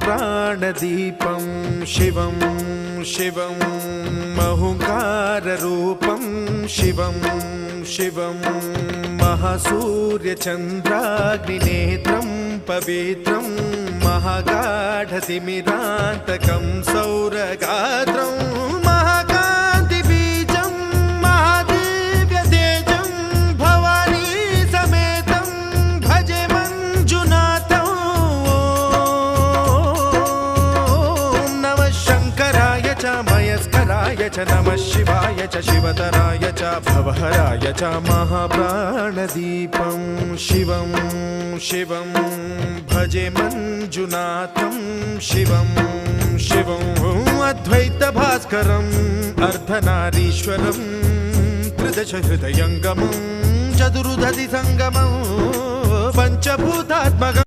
महाप्राणदीपं शिवं शिवं महुङ्काररूपं शिवं शिवं महासूर्यचन्द्राग्निनेत्रं पवित्रं महागाढतिमिरान्तकं सौरगात्रं महाकान्तिबीजं महादिव्यतेजं भवानी समेतं भजे मञ्जुनाथं। ॐ नमः शङ्कराय च मयस्कराय च नमः शिवाय च शिवतराय च भवहराय च महाप्राणदीपं शिवं शिवं भजे मञ्जुनाथं शिवं शिवं अद्वैतभास्करम् अर्धनारीश्वरं त्रिदशहृदयङ्गमं चतुर्दधिसङ्गमं पञ्चभूतात्मकम्।